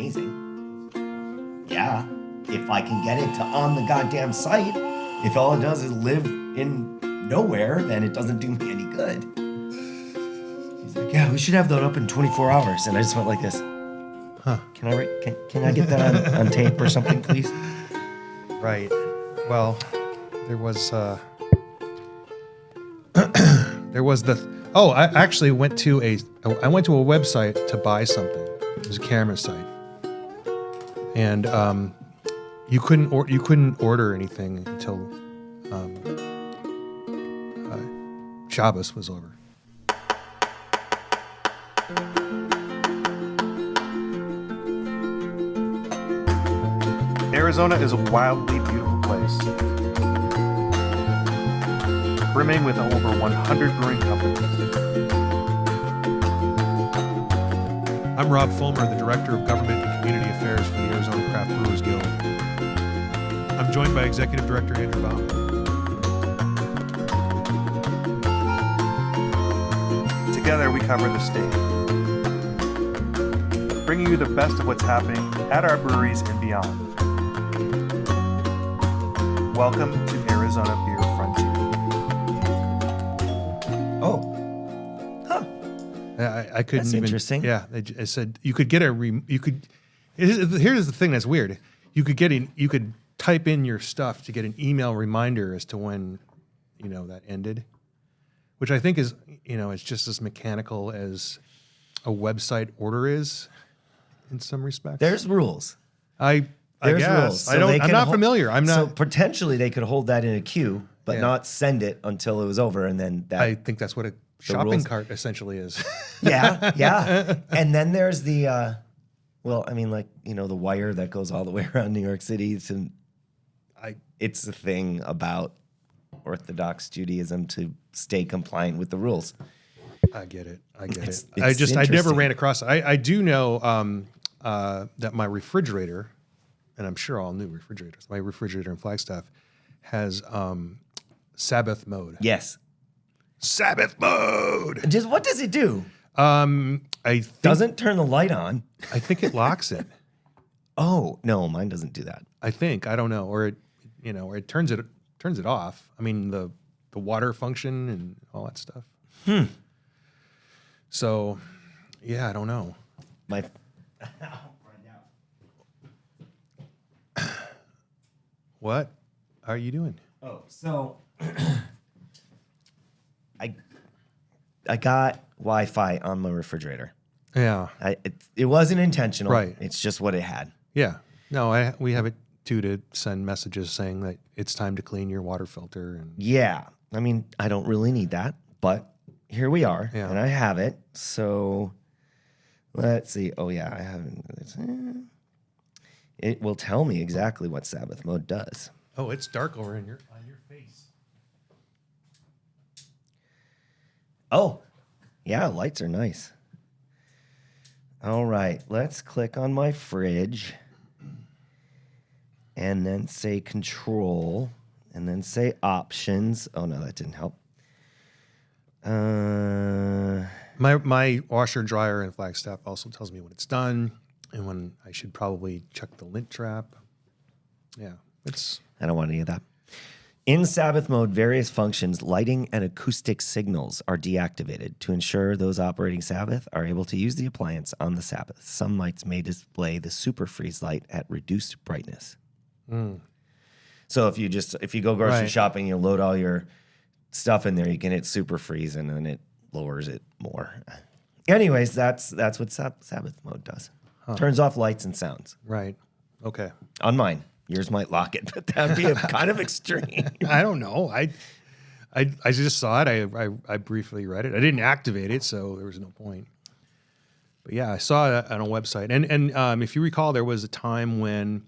amazing. Yeah, if I can get it to on the goddamn site, if all it does is live in nowhere, then it doesn't do me any good. He's like, yeah, we should have that up in 24 hours. And I just went like this. Huh. Can I get that on tape or something, please? Right. Well, there was I actually went to a website to buy something. It was a camera site, and you couldn't order anything until Shabbos was over. Arizona is a wildly beautiful place, brimming with over 100 brewing companies. I'm Rob Fullmer, the Director of Government and Community Affairs for the Arizona Craft Brewers Guild. I'm joined by Executive Director Andrew Bauman. Together we cover the state, bringing you the best of what's happening at our breweries and beyond. Welcome to Arizona Beer Frontier. Oh. Huh. I couldn't That's even. interesting. Yeah, I said you could get here's the thing that's weird. You could type in your stuff to get an email reminder as to when, that ended, which I think is, it's just as mechanical as a website order is in some respects. There's rules. I There's guess. rules. So I'm not familiar. So potentially they could hold that in a queue, but not send it until it was over, and then that. I think that's what a shopping rules. cart essentially is. Yeah. And then there's the, the wire that goes all the way around New York City. It's the thing about Orthodox Judaism to stay compliant with the rules. I get it. I never ran across it. I do know that my refrigerator, and I'm sure all new refrigerators, my refrigerator in Flagstaff has Sabbath mode. Yes. Sabbath mode. Just what does it do? Doesn't turn the light on. I think it locks it. Oh no, mine doesn't do that. I think, I don't know, or it turns it off. I mean the water function and all that stuff. So, yeah, I don't know. What are you doing? Oh, so I got Wi-Fi on my refrigerator. Yeah. It wasn't intentional. Right. It's just what it had. Yeah. No, we have it too to send messages saying that it's time to clean your water filter. And yeah. I mean, I don't really need that, but here we are, and I have it. So let's see. Oh yeah, I haven't. It will tell me exactly what Sabbath mode does. Oh, it's dark over on your face. Oh, yeah, lights are nice. All right, let's click on my fridge and then say control and then say options. Oh, no, that didn't help. My washer dryer in Flagstaff also tells me when it's done and when I should probably check the lint trap. Yeah, I don't want any of that. In Sabbath mode, various functions, lighting and acoustic signals are deactivated to ensure those operating Sabbath are able to use the appliance on the Sabbath. Some lights may display the super freeze light at reduced brightness. So if you go grocery shopping, you load all your stuff in there, you can hit super freeze and then it lowers it more. Anyways, that's what Sabbath mode does. Turns off lights and sounds. Right. Okay. On mine. Yours might lock it, but that would be kind of extreme. I don't know. I just saw it. I briefly read it. I didn't activate it, so there was no point. But yeah, I saw it on a website. And if you recall, there was a time when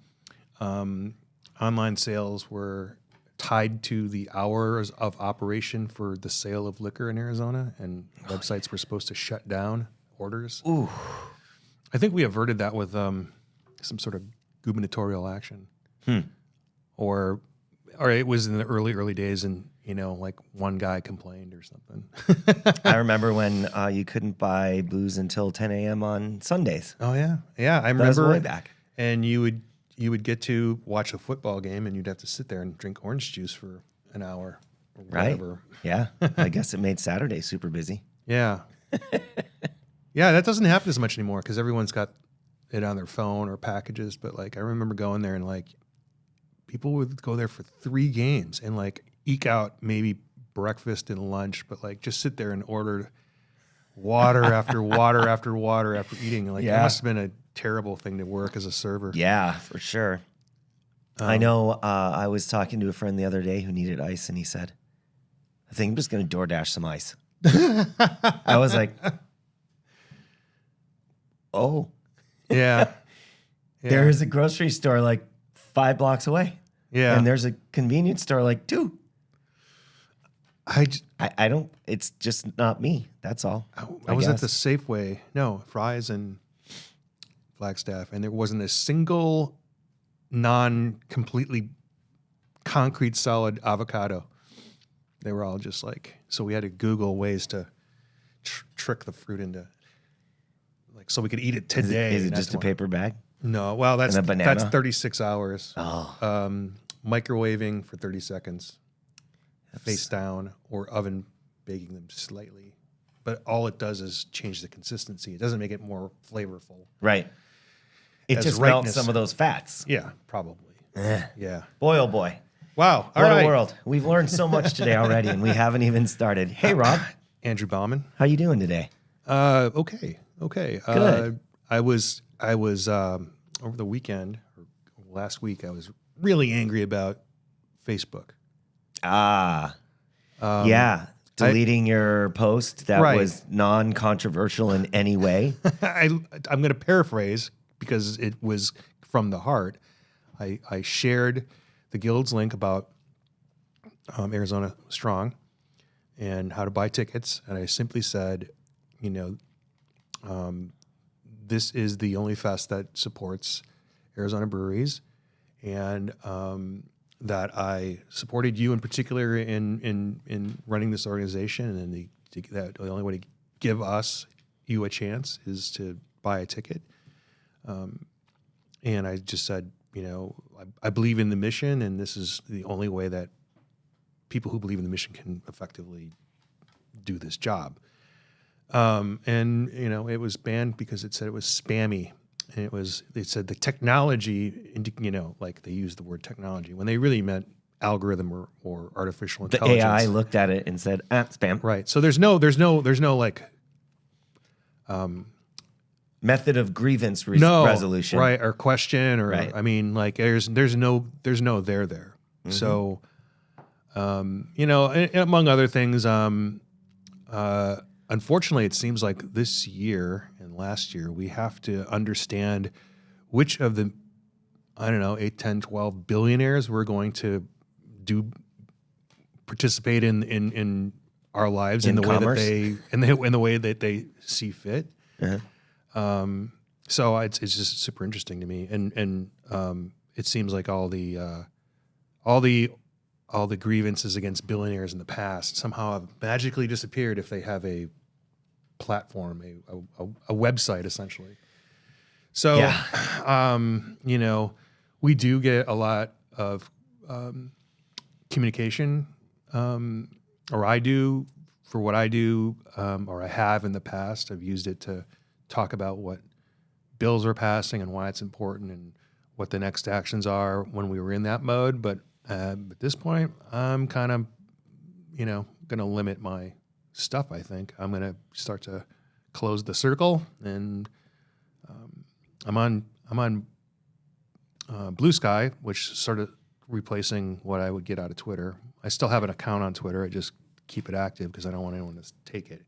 online sales were tied to the hours of operation for the sale of liquor in Arizona, and websites were supposed to shut down orders. Ooh. I think we averted that with some sort of gubernatorial action. or it was in the early days, and like one guy complained or something. I remember when you couldn't buy booze until 10 a.m. on Sundays. Oh yeah, yeah. I That was remember way back. And you would get to watch a football game, and you'd have to sit there and drink orange juice for an hour or Right. whatever. Yeah. I guess it made Saturday super busy. Yeah. Yeah, that doesn't happen as much anymore because everyone's got it on their phone or packages. But like, I remember going there and like, people would go there for 3 games and like eke out maybe breakfast and lunch, but like just sit there and order water after water after water after eating. Like, Yeah. it must have been a terrible thing to work as a server. Yeah, for sure. I know I was talking to a friend the other day who needed ice, and he said, I think I'm just going to DoorDash some ice. I was like, oh. Yeah. There is a grocery store like 5 blocks away. Yeah. And there's a convenience store like 2. I don't, it's just not me. That's all. I was at guess. the Safeway, Fry's and Flagstaff, and there wasn't a single non-completely concrete solid avocado. They were all just like, so we had to Google ways to trick the fruit into, like, so we could eat it today. Is it not just a tomorrow. paper bag? No, well, that's And a banana? that's 36 hours. Oh. Microwaving for 30 seconds, face down, or oven baking them slightly. But all it does is change the consistency. It doesn't make it more flavorful. Right. It As just melts rightness. some of those fats. Yeah, probably. Yeah. Boy, oh boy. Wow. All What right. a world. We've learned so much today already, and we haven't even started. Hey, Rob. Andrew Bauman. How you doing today? Okay. Good. I was over the weekend or last week. I was really angry about Facebook. Yeah. Deleting your post that Right. was non-controversial in any way. I'm going to paraphrase because it was from the heart. I shared the Guild's link about Arizona Strong and how to buy tickets, and I simply said, this is the only fest that supports Arizona breweries, and that I supported you in particular in running this organization, and that the only way to give you a chance is to buy a ticket. And I just said, I believe in the mission, and this is the only way that people who believe in the mission can effectively do this job. And it was banned because it said it was spammy. And it said the technology, like they used the word technology when they really meant algorithm or artificial The intelligence. AI looked at it and said, spam. Right. So there's no like Method of grievance resolution. right, or question, or Right. I mean, like there's no there there. Mm-hmm. So, and among other things, unfortunately, it seems like this year and last year we have to understand which of the 8, 10, 12 billionaires we're going to participate in our lives in the commerce? way that in the way that they see fit. Uh-huh. So it's just super interesting to me, and it seems like all the grievances against billionaires in the past somehow have magically disappeared if they have a platform, a website, essentially. So, Yeah. we do get a lot of communication, or I do for what I do, or I have in the past. I've used it to talk about what bills are passing and why it's important and what the next actions are when we were in that mode. But at this point, I'm kind of, going to limit my stuff. I think I'm going to start to close the circle, and I'm on Blue Sky, which started replacing what I would get out of Twitter. I still have an account on Twitter. I just keep it active because I don't want anyone to take it.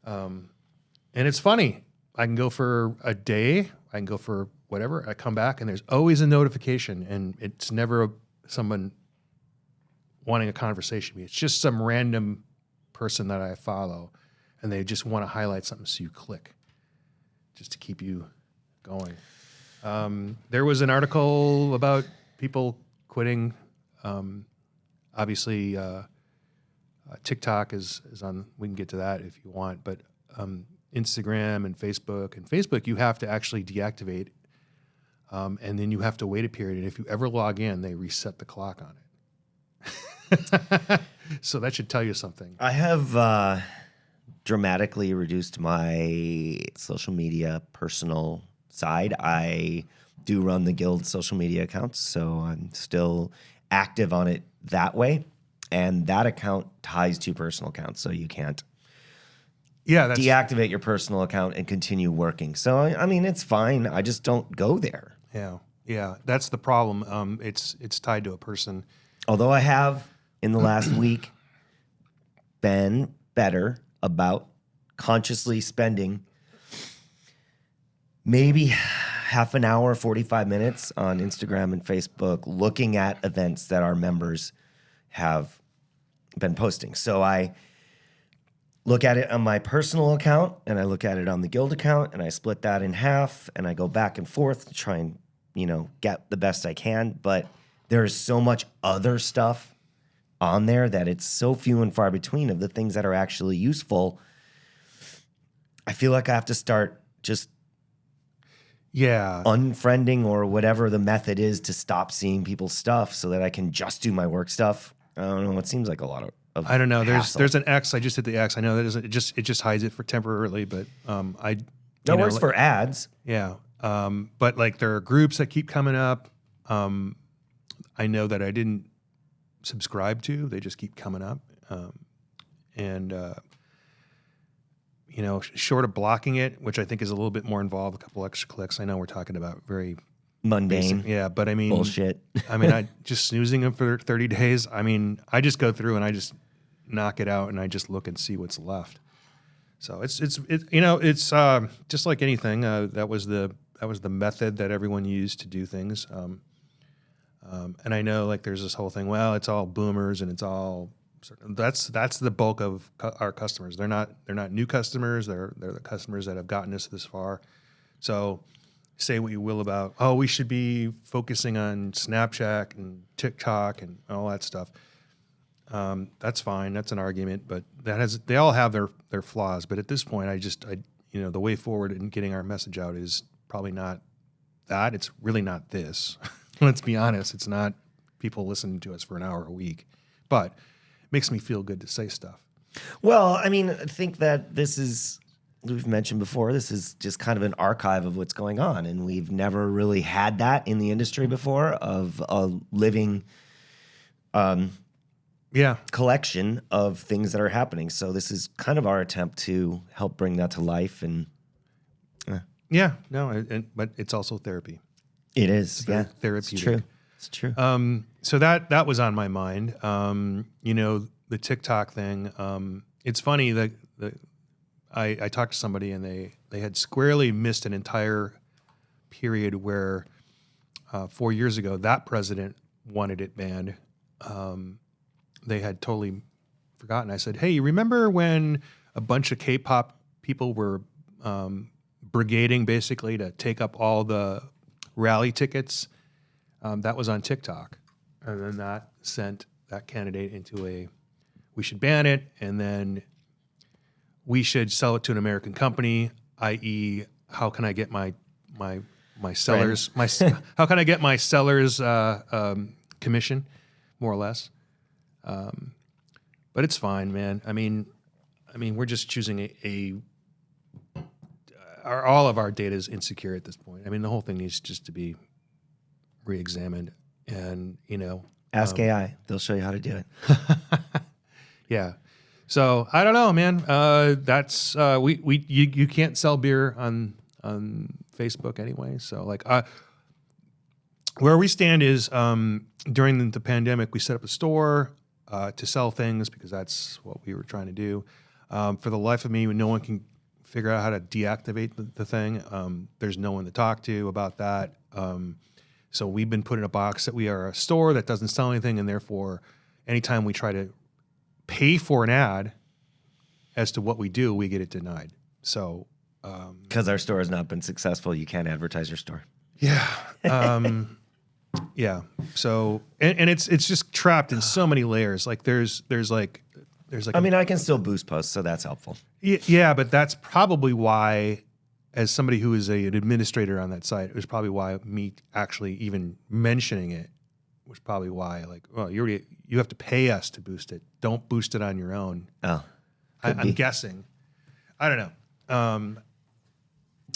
And it's funny. I can go for a day. I can go for whatever. I come back and there's always a notification, and it's never someone wanting a conversation with me. It's just some random person that I follow, and they just want to highlight something, so you click just to keep you going. There was an article about people quitting Obviously, TikTok is on. We can get to that if you want, but Instagram and Facebook. And Facebook, you have to actually deactivate, and then you have to wait a period. And if you ever log in, they reset the clock on it. So that should tell you something. I have dramatically reduced my social media personal side. I do run the Guild social media accounts, so I'm still active on it that way. And that account ties to personal accounts, so you can't deactivate your personal account and continue working. So, I mean, it's fine. I just don't go there. Yeah, that's the problem. It's tied to a person. Although I have, in the last week, been better about consciously spending maybe half an hour, 45 minutes on Instagram and Facebook looking at events that our members have been posting. So I look at it on my personal account and I look at it on the Guild account and I split that in half and I go back and forth to try and, get the best I can. But there's so much other stuff on there that it's so few and far between of the things that are actually useful. I feel like I have to start just unfriending or whatever the method is to stop seeing people's stuff so that I can just do my work stuff. I don't know. It seems like a lot of I don't know. hassle. There's an X. I just hit the X. I know that it just hides it for temporarily, but That works for ads. Yeah. But like there are groups that keep coming up. I know that I didn't subscribe to. They just keep coming up. Short of blocking it, which I think is a little bit more involved, a couple extra clicks. I know we're talking about very mundane. basic, yeah, but I mean, bullshit. I mean, I just snoozing them for 30 days. I mean, I just go through and I just knock it out and I just look and see what's left. So it's just like anything. That was the method that everyone used to do things. And I know like there's this whole thing. Well, it's all boomers and it's all. That's the bulk of our customers. They're not new customers. They're the customers that have gotten us this far. So say what you will about, we should be focusing on Snapchat and TikTok and all that stuff. That's fine. That's an argument, but they all have their flaws. But at this point, the way forward in getting our message out is probably not that. It's really not this. Let's be honest. It's not people listening to us for an hour a week, but it makes me feel good to say stuff. Well, I mean, I think that we've mentioned before, this is just kind of an archive of what's going on. And we've never really had that in the industry before of a living collection of things that are happening. So this is kind of our attempt to help bring that to life. And but it's also therapy. It is, therapeutic. It's true. So that was on my mind. The TikTok thing. It's funny that I talked to somebody and they had squarely missed an entire period where 4 years ago that president wanted it banned. They had totally forgotten. I said, hey, you remember when a bunch of K-pop people were brigading basically to take up all the rally tickets? That was on TikTok. And then that sent that candidate into we should ban it, and then we should sell it to an American company, i.e., how can I get my sellers how can I get my sellers commission, more or less? But it's fine, man. I mean, we're just choosing all of our data is insecure at this point. I mean, the whole thing needs just to be re-examined, and ask AI; they'll show you how to do it. Yeah. So I don't know, man. That's you can't sell beer on Facebook anyway. So like, where we stand is during the pandemic, we set up a store to sell things because that's what we were trying to do. For the life of me, no one can figure out how to deactivate the thing. There's no one to talk to about that. So we've been put in a box that we are a store that doesn't sell anything, and therefore, anytime we try to pay for an ad as to what we do, we get it denied. So because our store has not been successful, you can't advertise your store. Yeah. Yeah. So, and it's just trapped in so many layers. Like there's like, I mean, I can still boost posts, so that's helpful. yeah, but that's probably why, as somebody who is an administrator on that site, it was probably why me actually even mentioning it was probably why, like, well, you have to pay us to boost it. Don't boost it on your own. Oh, I'm guessing. I don't know.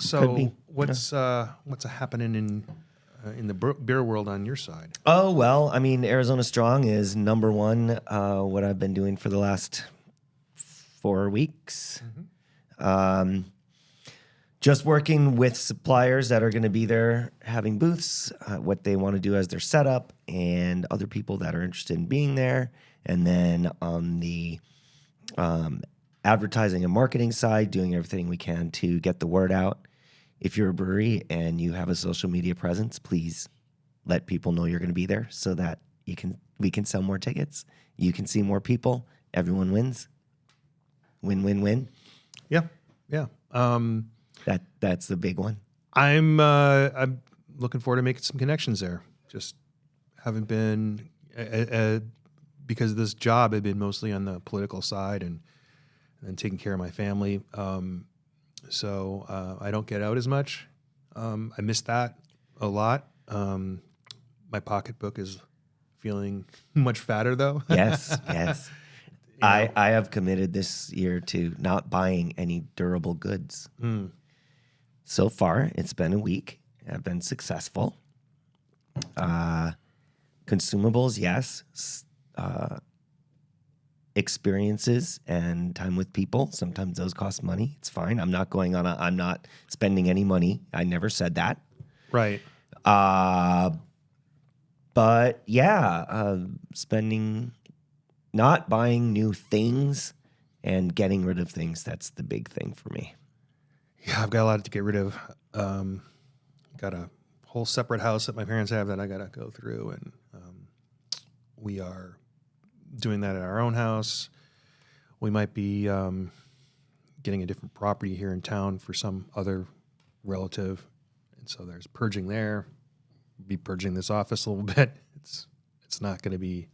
So what's happening in the beer world on your side? Oh, well, I mean, Arizona Strong is number one, what I've been doing for the last 4 weeks. Just working with suppliers that are going to be there having booths, what they want to do as their setup, and other people that are interested in being there. And then on the advertising and marketing side, doing everything we can to get the word out. If you're a brewery and you have a social media presence, please let people know you're going to be there so that we can sell more tickets. You can see more people. Everyone wins. Win, win, win. Yeah. Yeah. That's the big one. I'm looking forward to making some connections there. Just haven't been because of this job. I've been mostly on the political side and taking care of my family. So I don't get out as much. I miss that a lot. My pocketbook is feeling much fatter though. Yes, yes. I have committed this year to not buying any durable goods. So far, it's been a week. I've been successful. Consumables, yes. Experiences and time with people. Sometimes those cost money. It's fine. I'm not spending any money. I never said that. Right. But yeah, not buying new things and getting rid of things. That's the big thing for me. Yeah, I've got a lot to get rid of. Got a whole separate house that my parents have that I got to go through, and we are doing that at our own house. We might be getting a different property here in town for some other relative, and so there's purging there. Be purging this office a little bit. It's not going to be.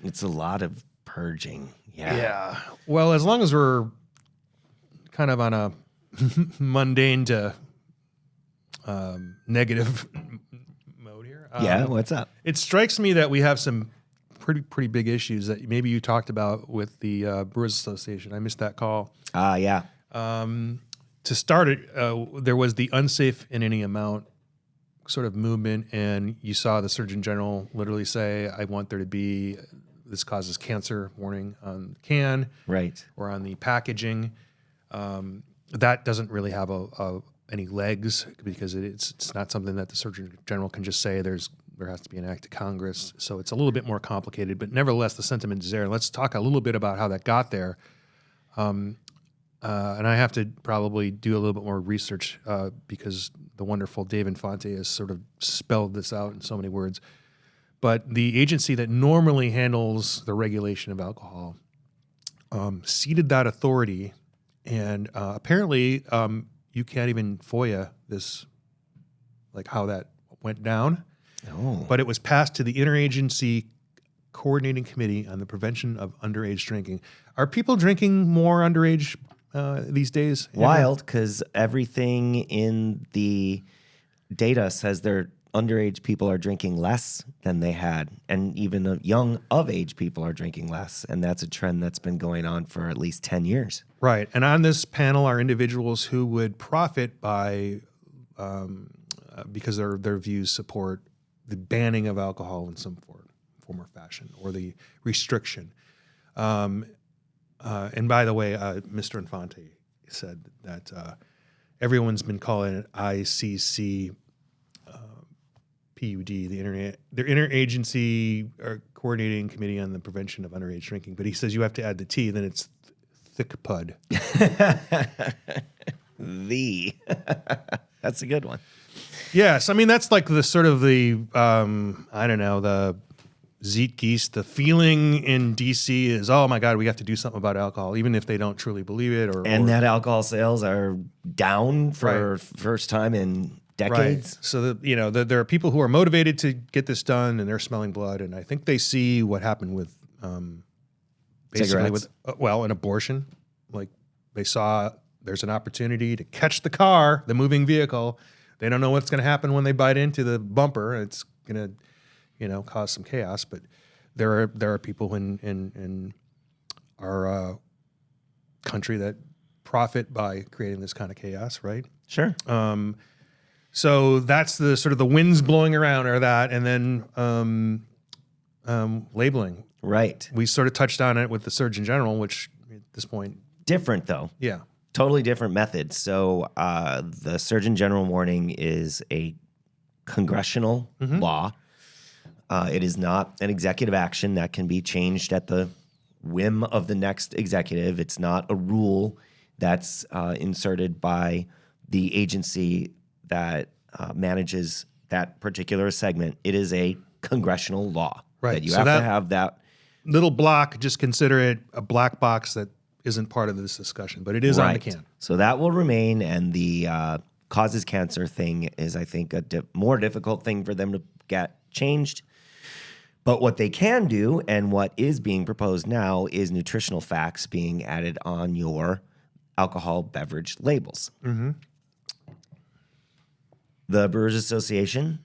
It's a lot of purging. Yeah. Yeah. Well, as long as we're kind of on a mundane to negative mode here. Yeah. What's up? It strikes me that we have some pretty big issues that maybe you talked about with the Brewers Association. I missed that call. Yeah. To start it, there was the unsafe in any amount sort of movement, and you saw the Surgeon General literally say, I want there to be, this causes cancer warning on the can. Right. Or on the packaging. That doesn't really have any legs because it's not something that the Surgeon General can just say. There has to be an act of Congress, so it's a little bit more complicated. But nevertheless, the sentiment is there. Let's talk a little bit about how that got there. And I have to probably do a little bit more research because the wonderful Dave Infante has sort of spelled this out in so many words. But the agency that normally handles the regulation of alcohol ceded that authority. And apparently, you can't even FOIA this, like how that went down. Oh. But it was passed to the Interagency Coordinating Committee on the Prevention of Underage Drinking. Are people drinking more underage these days? Wild, because everything in the data says their underage people are drinking less than they had, and even the young of age people are drinking less, and that's a trend that's been going on for at least 10 years. Right, and on this panel are individuals who would profit by, because their views support the banning of alcohol in some form or fashion, or the restriction. And by the way, Mr. Infante said that everyone's been calling it ICC PUD, their Interagency Coordinating Committee on the Prevention of Underage Drinking. But he says you have to add the T, then it's thick pud. That's a good one. Yes, I mean that's like the sort of the I don't know, the Zeitgeist, the feeling in DC is, oh my God, we have to do something about alcohol, even if they don't truly believe it. And that alcohol sales are down for first time in decades. Right. So there are people who are motivated to get this done, and they're smelling blood. And I think they see what happened with basically Cigarettes? with an abortion. Like they saw there's an opportunity to catch the car, the moving vehicle. They don't know what's going to happen when they bite into the bumper. It's going to cause some chaos. But there are people in our country that profit by creating this kind of chaos, right? Sure. So that's the sort of the winds blowing around or that, and then labeling. Right. We sort of touched on it with the Surgeon General, which at this point, Different, though. yeah, Totally different methods. So the Surgeon General warning is a congressional law. It is not an executive action that can be changed at the whim of the next executive. It's not a rule that's inserted by the agency that manages that particular segment. It is a congressional law. Right. That you So have that- to have that. little block. Just consider it a black box that isn't part of this discussion, but it is on the can. So that will remain, and the causes cancer thing is, I think, a more difficult thing for them to get changed. But what they can do, and what is being proposed now, is nutritional facts being added on your alcohol beverage labels. The Brewers Association,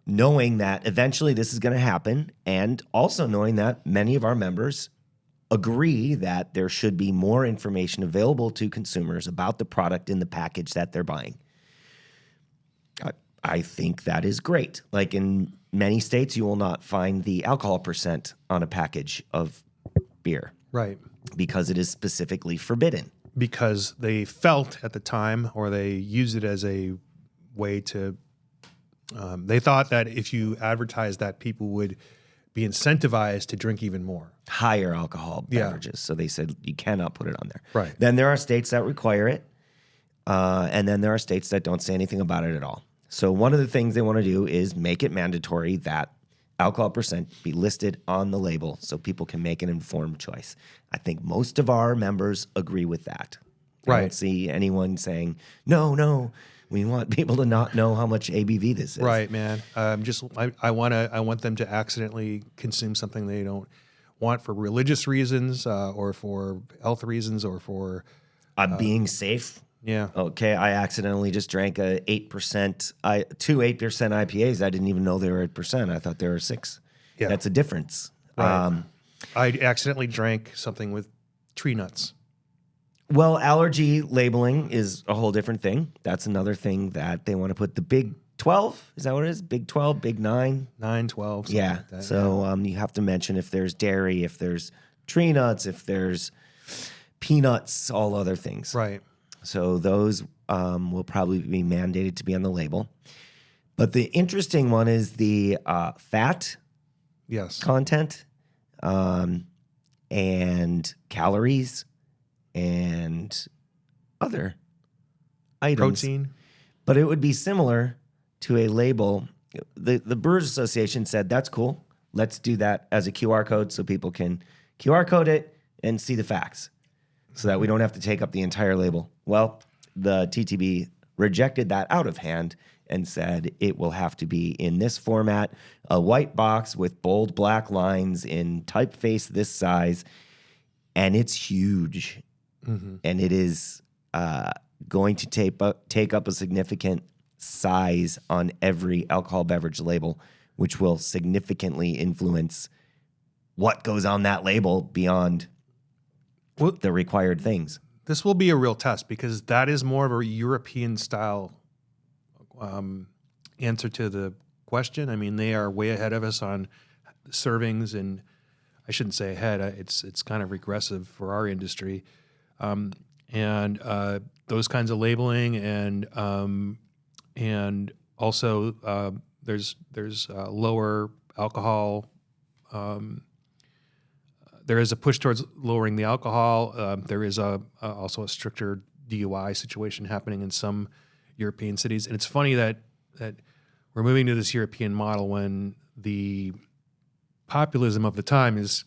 knowing that eventually this is going to happen, and also knowing that many of our members agree that there should be more information available to consumers about the product in the package that they're buying. I think that is great. Like in many states, you will not find the alcohol percent on a package of beer Right. because it is specifically forbidden. Because they felt at the time, or they used it as a way to, they thought that if you advertised that, people would be incentivized to drink even more. Higher alcohol Yeah. beverages. So they said you cannot put it on there. Right. Then there are states that require it. And then there are states that don't say anything about it at all. So one of the things they want to do is make it mandatory that alcohol percent be listed on the label so people can make an informed choice. I think most of our members agree with that. I Right. don't see anyone saying, no, we want people to not know how much ABV this is. Right, man. I want them to accidentally consume something they don't want for religious reasons, or for health reasons, or for I'm being safe. yeah. Okay, I accidentally just drank a 8%, two 8% IPAs. I didn't even know they were 8%. I thought they were 6. Yeah. That's a difference. Right. I accidentally drank something with tree nuts. Well, allergy labeling is a whole different thing. That's another thing that they want to put the Big 12. Is that what it is? Big 12, Big 9? 9, 12. Yeah. Like that. So you have to mention if there's dairy, if there's tree nuts, if there's peanuts, all other things. Right. So those will probably be mandated to be on the label. But the interesting one is the fat Yes. content and calories and other items. Protein. But it would be similar to a label. The Brewers Association said, that's cool. Let's do that as a QR code so people can QR code it and see the facts so that we don't have to take up the entire label. Well, the TTB rejected that out of hand and said it will have to be in this format, a white box with bold black lines in typeface this size, and it's huge. And it is going to take up a significant size on every alcohol beverage label, which will significantly influence what goes on that label beyond the required things. This will be a real test because that is more of a European style answer to the question. I mean, they are way ahead of us on servings, and I shouldn't say ahead. It's kind of regressive for our industry, and those kinds of labeling, and also there's lower alcohol. There is a push towards lowering the alcohol. There is also a stricter DUI situation happening in some European cities. And it's funny that we're moving to this European model when the populism of the time is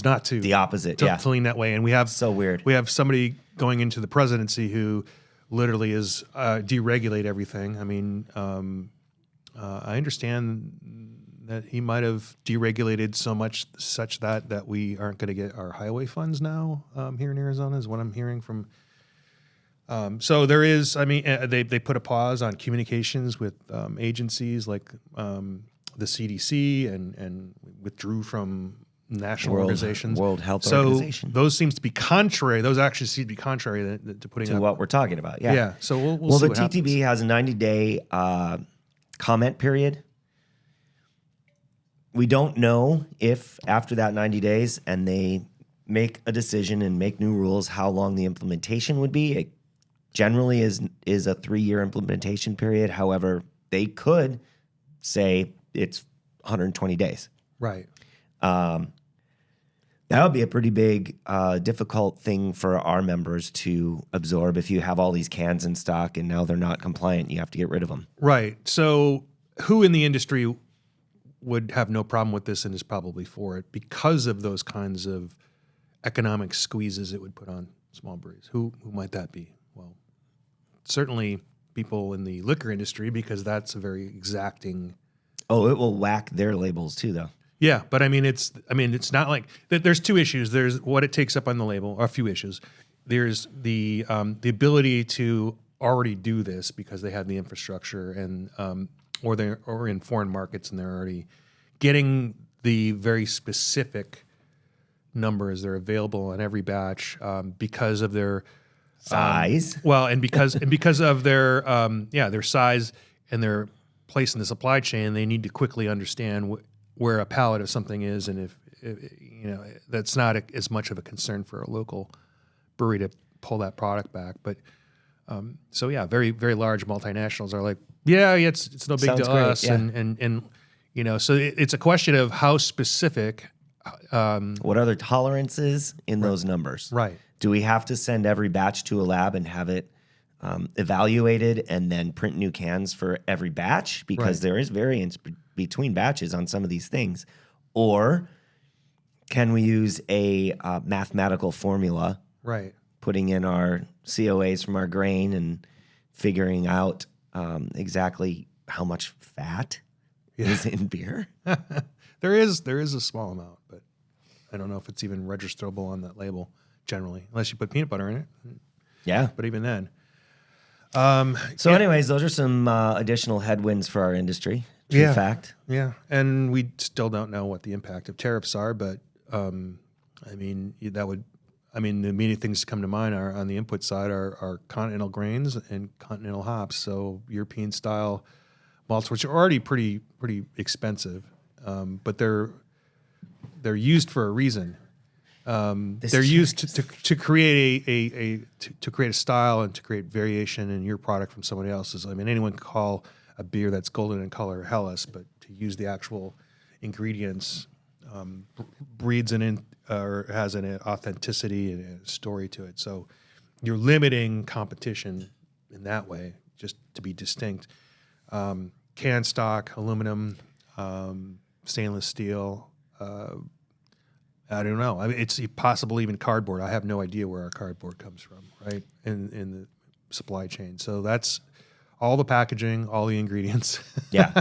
not to The opposite, to, yeah. to lean that way. And we have So weird. We have somebody going into the presidency who literally is deregulate everything. I mean, I understand that he might have deregulated so much such that we aren't going to get our highway funds now here in Arizona is what I'm hearing from. So there is, I mean, they put a pause on communications with agencies like the CDC and withdrew from national organizations. World Health so Organization. those seems to be contrary. Those actually seem to be contrary to putting To up. what we're talking about, yeah. Yeah. So we'll Well, see the what TTB happens. has a 90-day comment period. We don't know if after that 90 days and they make a decision and make new rules, how long the implementation would be. It generally is a 3-year implementation period. However, they could say it's 120 days. Right. That would be a pretty big, difficult thing for our members to absorb if you have all these cans in stock and now they're not compliant. You have to get rid of them. Right. So who in the industry would have no problem with this and is probably for it because of those kinds of economic squeezes it would put on small breweries? Who might that be? Well, certainly people in the liquor industry because that's a very exacting. Oh, it will whack their labels too, though. Yeah, but I mean, it's not like there's two issues. There's what it takes up on the label, or a few issues. There's the ability to already do this because they have the infrastructure and or in foreign markets and they're already getting the very specific numbers. They're available on every batch because of their Size. and because of their their size and their place in the supply chain, they need to quickly understand where a pallet of something is, and if that's not as much of a concern for a local brewery to pull that product back. But very very large multinationals are like, it's no big Sounds to great, us, yeah. and so it's a question of how specific. What are their tolerances in those numbers? Right. Do we have to send every batch to a lab and have it evaluated and then print new cans for every batch? Because there is variance between batches on some of these things. Or can we use a mathematical formula, Right. putting in our COAs from our grain and figuring out exactly how much fat is in beer? There is a small amount, but I don't know if it's even registerable on that label generally, unless you put peanut butter in it. Yeah. But even then, So anyways, those are some additional headwinds for our industry. True fact. yeah, and we still don't know what the impact of tariffs are, but the immediate things that come to mind are on the input side are continental grains and continental hops. So European style malts, which are already pretty expensive, but they're used for a reason. They're used to create to create a style and to create variation in your product from somebody else's. I mean, anyone can call a beer that's golden in color Hellas, but to use the actual ingredients breeds or has an authenticity and a story to it. So you're limiting competition in that way, just to be distinct. Can stock, aluminum, stainless steel. I don't know. I mean, it's possible even cardboard. I have no idea where our cardboard comes from, right? In the supply chain. So that's all the packaging, all the ingredients. Yeah.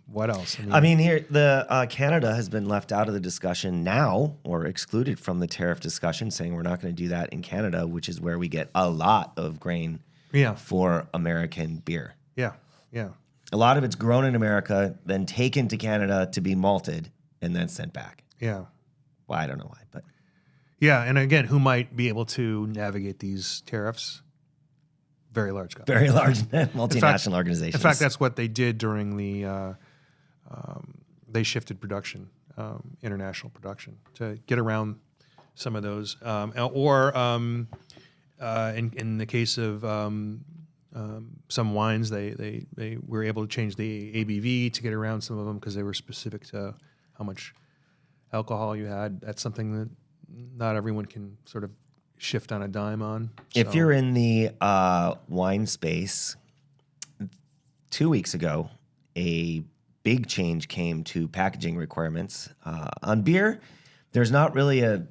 What else? I mean, here the Canada has been left out of the discussion now, or excluded from the tariff discussion, saying we're not going to do that in Canada, which is where we get a lot of grain for American beer. Yeah. Yeah. A lot of it's grown in America, then taken to Canada to be malted, and then sent back. Yeah. Well, I don't know why, but yeah. And again, who might be able to navigate these tariffs? Very large companies. very large multinational organizations. In fact, that's what they did during the. They shifted production, international production, to get around some of those, or in the case of some wines, they were able to change the ABV to get around some of them because they were specific to how much alcohol you had. That's something that not everyone can sort of shift on a dime on. If you're in the wine space, 2 weeks ago, a big change came to packaging requirements. On beer, there's not really a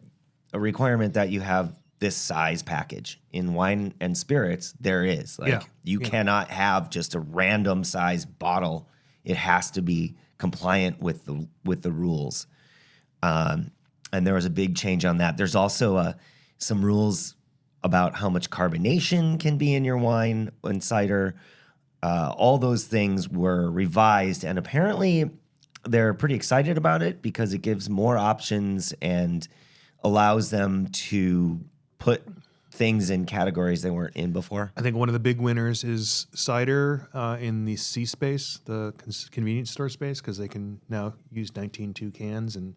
requirement that you have this size package. In wine and spirits, there is. Like, Yeah. you cannot have just a random size bottle. It has to be compliant with the rules. And there was a big change on that. There's also some rules about how much carbonation can be in your wine and cider. All those things were revised, and apparently they're pretty excited about it because it gives more options and allows them to put things in categories they weren't in before. I think one of the big winners is cider in the C space, the convenience store space, because they can now use 19.2 cans, and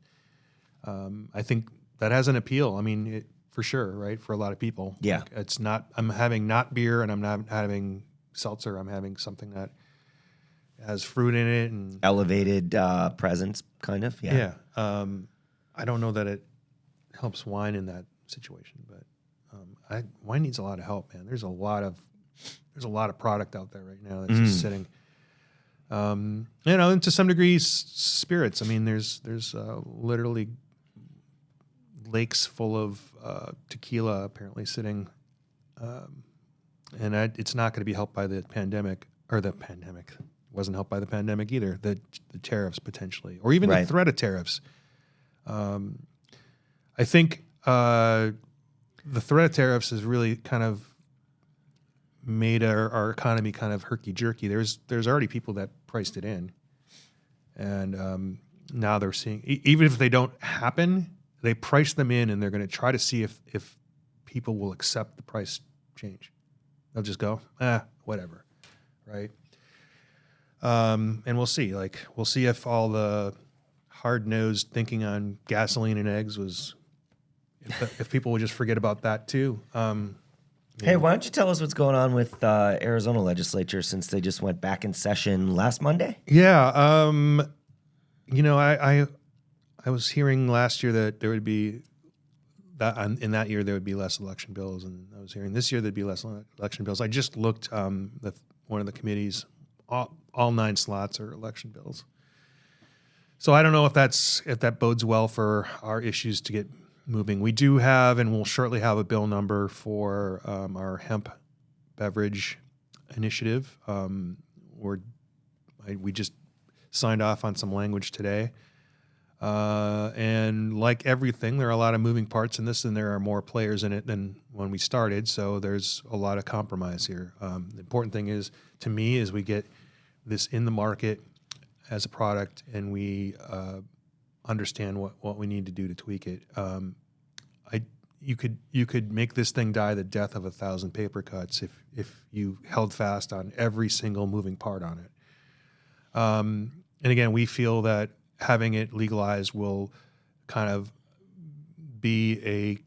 I think that has an appeal. I mean, for sure, right? For a lot of people. Yeah. Like, it's not, I'm having not beer and I'm not having seltzer. I'm having something that has fruit in it and Elevated presence, kind of. Yeah. I don't know that it helps wine in that situation, but wine needs a lot of help, man. There's a lot of product out there right now that's just sitting. And to some degree, spirits. I mean, there's literally lakes full of tequila apparently sitting, and it's not going to be helped by the pandemic, or the pandemic wasn't helped by the pandemic either. The tariffs potentially, or even the threat of tariffs. I think the threat of tariffs has really kind of made our economy kind of herky-jerky. There's already people that priced it in, and now they're seeing, even if they don't happen, they price them in, and they're going to try to see if people will accept the price change. They'll just go, whatever, right? And we'll see. Like, we'll see if all the hard-nosed thinking on gasoline and eggs was, if people would just forget about that too. Hey, why don't you tell us what's going on with Arizona legislature, since they just went back in session last Monday? Yeah. I was hearing last year that there would be in that year there would be less election bills, and I was hearing this year there'd be less election bills. I just looked one of the committees, all 9 slots are election bills. So I don't know if that bodes well for our issues to get moving. We do have, and we'll shortly have, a bill number for our hemp beverage initiative. We just signed off on some language today. And like everything, there are a lot of moving parts in this, and there are more players in it than when we started. So there's a lot of compromise here. The important thing is, to me, is we get this in the market as a product, and we understand what we need to do to tweak it. You could make this thing die the death of 1,000 paper cuts if you held fast on every single moving part on it. And again, we feel that having it legalized will kind of be a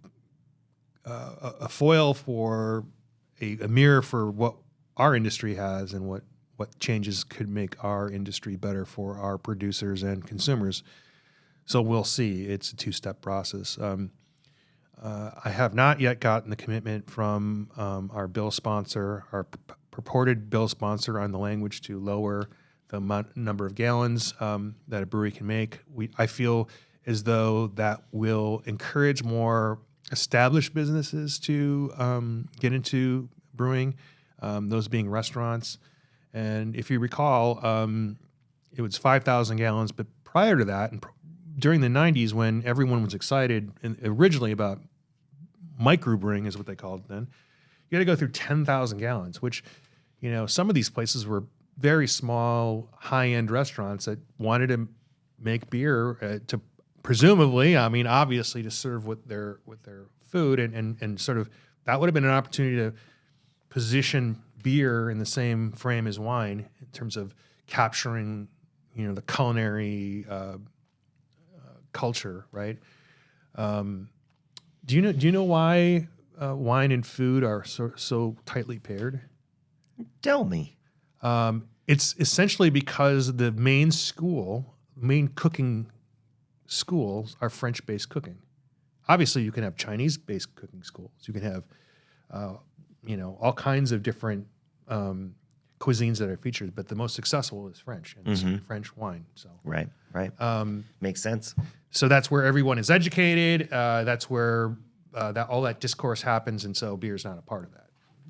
foil for a mirror for what our industry has, and what changes could make our industry better for our producers and consumers. So we'll see. It's a 2-step process. I have not yet gotten the commitment from our bill sponsor, our purported bill sponsor, on the language to lower the number of gallons that a brewery can make. I feel as though that will encourage more established businesses to get into brewing, those being restaurants. And if you recall, it was 5,000 gallons, but prior to that, and during the 90s, when everyone was excited originally about microbrewing, is what they called it then, you had to go through 10,000 gallons, which, some of these places were very small, high-end restaurants that wanted to make beer to presumably, obviously, to serve with their food, and sort of that would have been an opportunity to position beer in the same frame as wine in terms of capturing, the culinary culture, right? Do you know why wine and food are so tightly paired? Tell me. It's essentially because the main cooking schools are French-based cooking. Obviously, you can have Chinese-based cooking schools. You can have, all kinds of different cuisines that are featured, but the most successful is French, and it's French wine. So Right. Makes sense. So that's where everyone is educated. That's where that all that discourse happens, and so beer's not a part of that.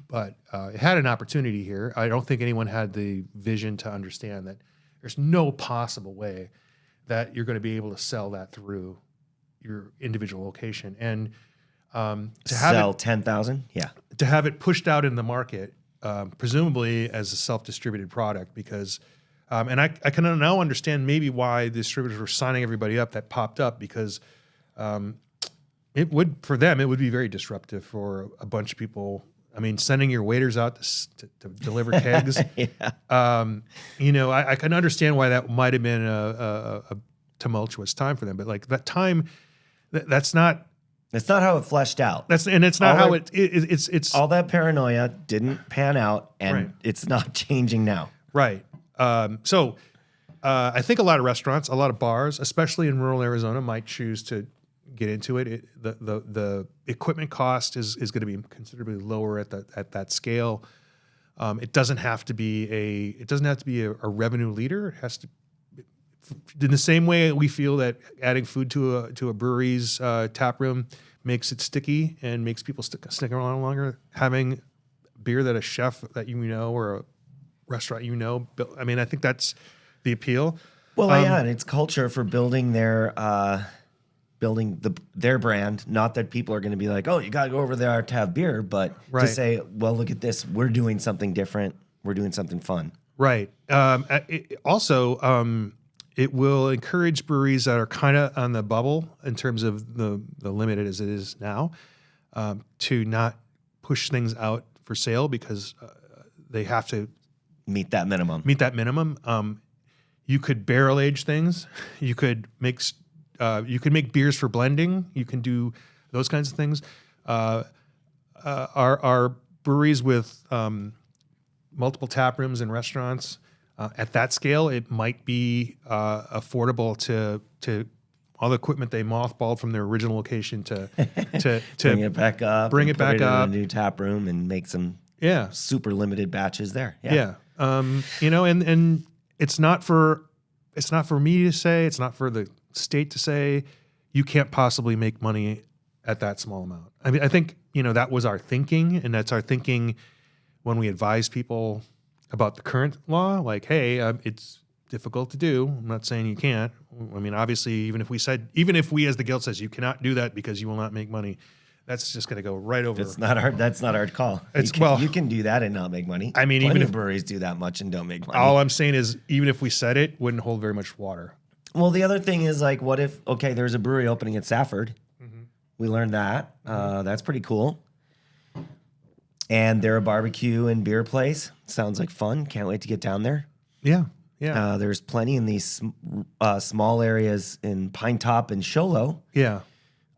But it had an opportunity here. I don't think anyone had the vision to understand that there's no possible way that you're going to be able to sell that through your individual location. And to have Sell it, 10,000? Yeah. to have it pushed out in the market, presumably as a self-distributed product, because and I can now understand maybe why the distributors were signing everybody up that popped up, because it would, for them, it would be very disruptive for a bunch of people. I mean, sending your waiters out to deliver kegs. Yeah. You know, I can understand why that might have been a tumultuous time for them, but like that time, that's not. That's not how it fleshed out. It's not how it's all that paranoia didn't pan out, and Right. it's not changing now. right. So I think a lot of restaurants, a lot of bars, especially in rural Arizona, might choose to get into it. The equipment cost is going to be considerably lower at that scale. It doesn't have to be a revenue leader. It has to, in the same way we feel that adding food to a brewery's tap room makes it sticky and makes people stick around longer. Having beer that a chef that you know or a restaurant built, I mean, I think that's the appeal. Well, yeah, and it's culture for building their brand. Not that people are going to be like, oh, you got to go over there to have beer, but Right. to say, well, look at this. We're doing something different. We're doing something fun. Right. It will encourage breweries that are kind of on the bubble in terms of the limited as it is now, to not push things out for sale, because they have to Meet that minimum. You could barrel age things. You could make beers for blending. You can do those kinds of things. Our breweries with multiple tap rooms and restaurants, at that scale, it might be affordable to all the equipment they mothballed from their original location to Bring it back up. bring and it back put up. in a new tap room and make some Yeah. super limited batches there. Yeah. You know, and it's not for me to say, it's not for the state to say, you can't possibly make money at that small amount. I mean, I think, you know, that was our thinking, and that's our thinking when we advise people about the current law, like, hey, it's difficult to do. I'm not saying you can't. I mean, obviously, even if we as the guild says you cannot do that because you will not make money, that's just going to go right over. That's not our call. You can do that and not make money. I mean, Plenty even of if breweries do that much and don't make money. all I'm saying is, even if we said it, wouldn't hold very much water. Well, the other thing is, like, what if, okay, there's a brewery opening at Safford. Mm-hmm. We learned that. That's pretty cool. And they're a barbecue and beer place. Sounds like fun. Can't wait to get down there. Yeah. Yeah. There's plenty in these small areas in Pine Top and Sholo. Yeah.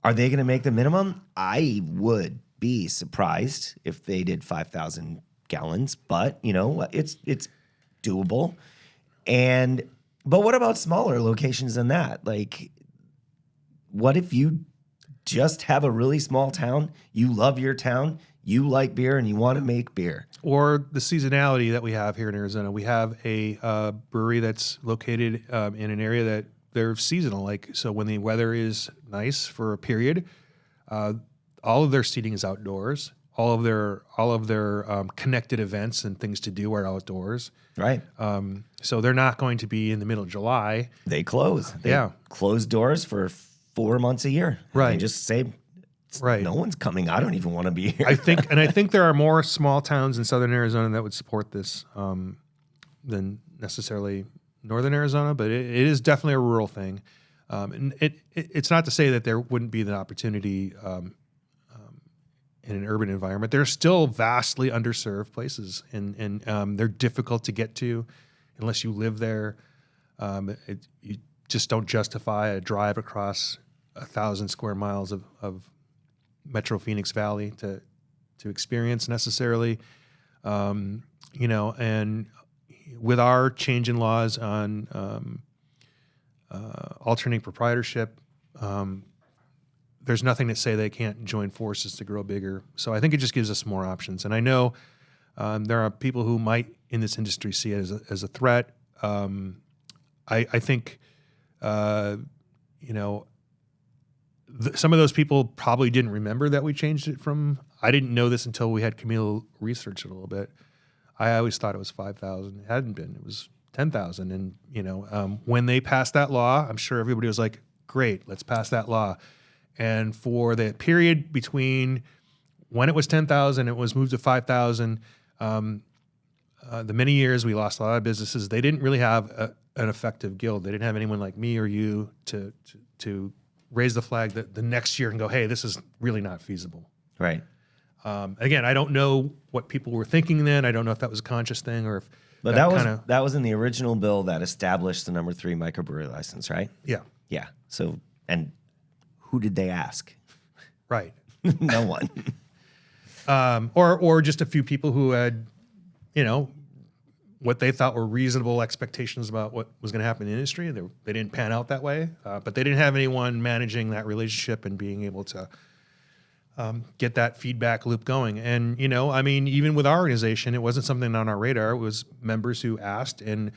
Are they going to make the minimum? I would be surprised if they did 5,000 gallons, but you know, it's doable. But what about smaller locations than that? Like, what if you just have a really small town, you love your town, you like beer, and you want to make beer? Or the seasonality that we have here in Arizona. We have a brewery that's located in an area that they're seasonal. Like, so when the weather is nice for a period, all of their seating is outdoors. All of their connected events and things to do are outdoors. Right. So they're not going to be in the middle of July. They close. They close doors for 4 months a year. Right. They just say, Right. no one's coming. I don't even want to be here. I think there are more small towns in southern Arizona that would support this than necessarily northern Arizona, but it is definitely a rural thing. And it's not to say that there wouldn't be the opportunity in an urban environment. There are still vastly underserved places, and they're difficult to get to unless you live there. You just don't justify a drive across 1,000 square miles of Metro Phoenix Valley to experience necessarily. You know, and with our change in laws on alternating proprietorship, there's nothing to say they can't join forces to grow bigger. So I think it just gives us more options. And I know there are people who might in this industry see it as a threat. I think, you know, some of those people probably didn't remember that we changed it from. I didn't know this until we had Camille research it a little bit. I always thought it was 5,000. It hadn't been. It was 10,000. And when they passed that law, I'm sure everybody was like, "Great, let's pass that law." And for the period between when it was 10,000, it was moved to 5,000. The many years we lost a lot of businesses. They didn't really have an effective guild. They didn't have anyone like me or you to raise the flag that the next year and go, "Hey, this is really not feasible." Right. Again, I don't know what people were thinking then. I don't know if that was a conscious thing or if. But that was in the original bill that established the number 3 microbrewery license, right? Yeah. Yeah. So, and who did they ask? Right. No one. Or just a few people who had, what they thought were reasonable expectations about what was going to happen in the industry. They didn't pan out that way, but they didn't have anyone managing that relationship and being able to get that feedback loop going. And, even with our organization, it wasn't something on our radar. It was members who asked, and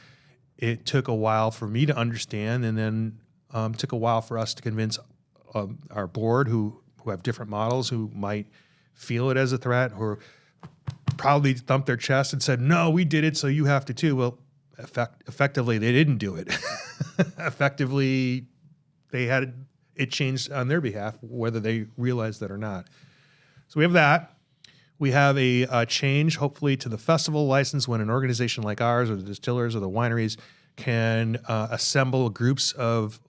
it took a while for me to understand, and then took a while for us to convince our board who have different models, who might feel it as a threat or probably thumped their chest and said, "No, we did it, so you have to too." Well, effectively, they didn't do it. Effectively, they had it changed on their behalf, whether they realized that or not. So we have that. We have a change, hopefully, to the festival license when an organization like ours or the distillers or the wineries can assemble groups of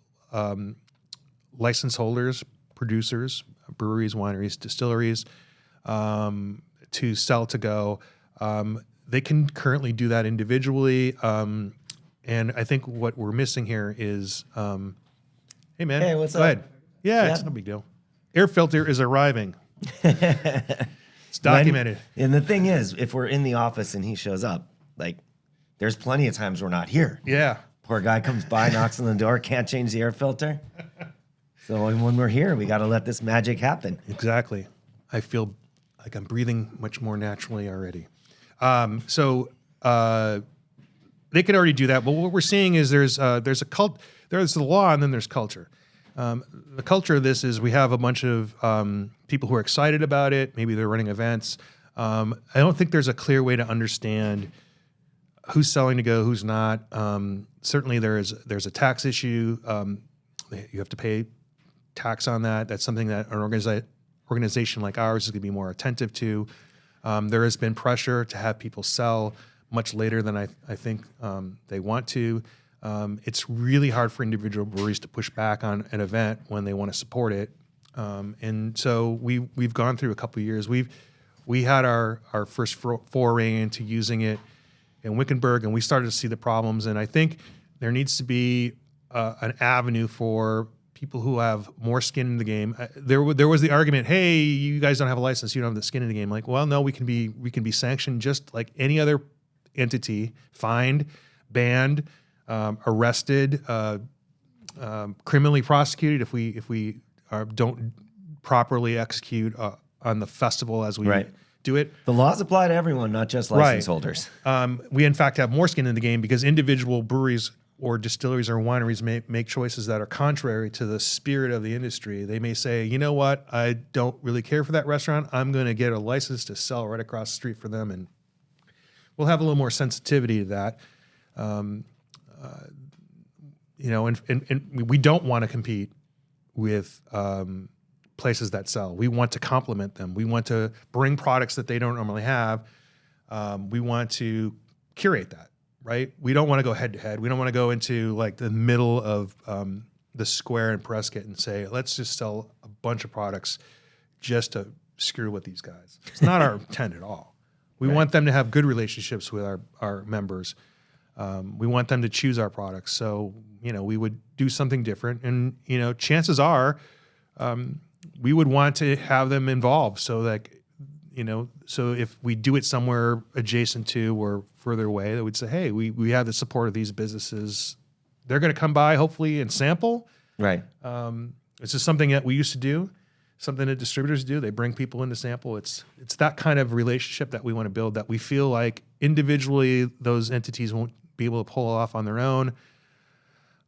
license holders, producers, breweries, wineries, distilleries, to sell to go. They can currently do that individually. And I think what we're missing here is, hey, man. Hey, what's go up? ahead. Yeah, it's no big deal. Air filter is arriving. It's documented. And the thing is, if we're in the office and he shows up, like, there's plenty of times we're not here. Yeah. Poor guy comes by, knocks on the door, can't change the air filter. So when we're here, we got to let this magic happen. Exactly. I feel like I'm breathing much more naturally already. They can already do that, but what we're seeing is there's the law, and then there's culture. The culture of this is we have a bunch of people who are excited about it. Maybe they're running events. I don't think there's a clear way to understand who's selling to go, who's not. Certainly, there's a tax issue. You have to pay tax on that. That's something that an organization like ours is going to be more attentive to. There has been pressure to have people sell much later than I think they want to. It's really hard for individual breweries to push back on an event when they want to support it. And so we've gone through a couple of years. We had our first foray into using it in Wickenburg, and we started to see the problems. And I think there needs to be an avenue for people who have more skin in the game. There was the argument, "Hey, you guys don't have a license, you don't have the skin in the game." Like, well, no, we can be sanctioned just like any other entity, fined, banned, arrested, criminally prosecuted if we don't properly execute on the festival as we do it. The laws apply to everyone, not just license holders. We in fact have more skin in the game because individual breweries or distilleries or wineries may make choices that are contrary to the spirit of the industry. They may say, "You know what? I don't really care for that restaurant. I'm going to get a license to sell right across the street for them." And we'll have a little more sensitivity to that. And we don't want to compete with places that sell. We want to complement them. We want to bring products that they don't normally have. We want to curate that. Right? We don't want to go head to head. We don't want to go into like the middle of the square in Prescott and say, "Let's just sell a bunch of products just to screw with these guys." It's not our intent at all. We want them to have good relationships with our members. We want them to choose our products. So, we would do something different. And, chances are we would want to have them involved so that, so if we do it somewhere adjacent to or further away, that would say, "Hey, we have the support of these businesses. They're going to come by, hopefully, and sample." Right. It's just something that we used to do, something that distributors do. They bring people in to sample. It's that kind of relationship that we want to build that we feel like individually those entities won't be able to pull off on their own.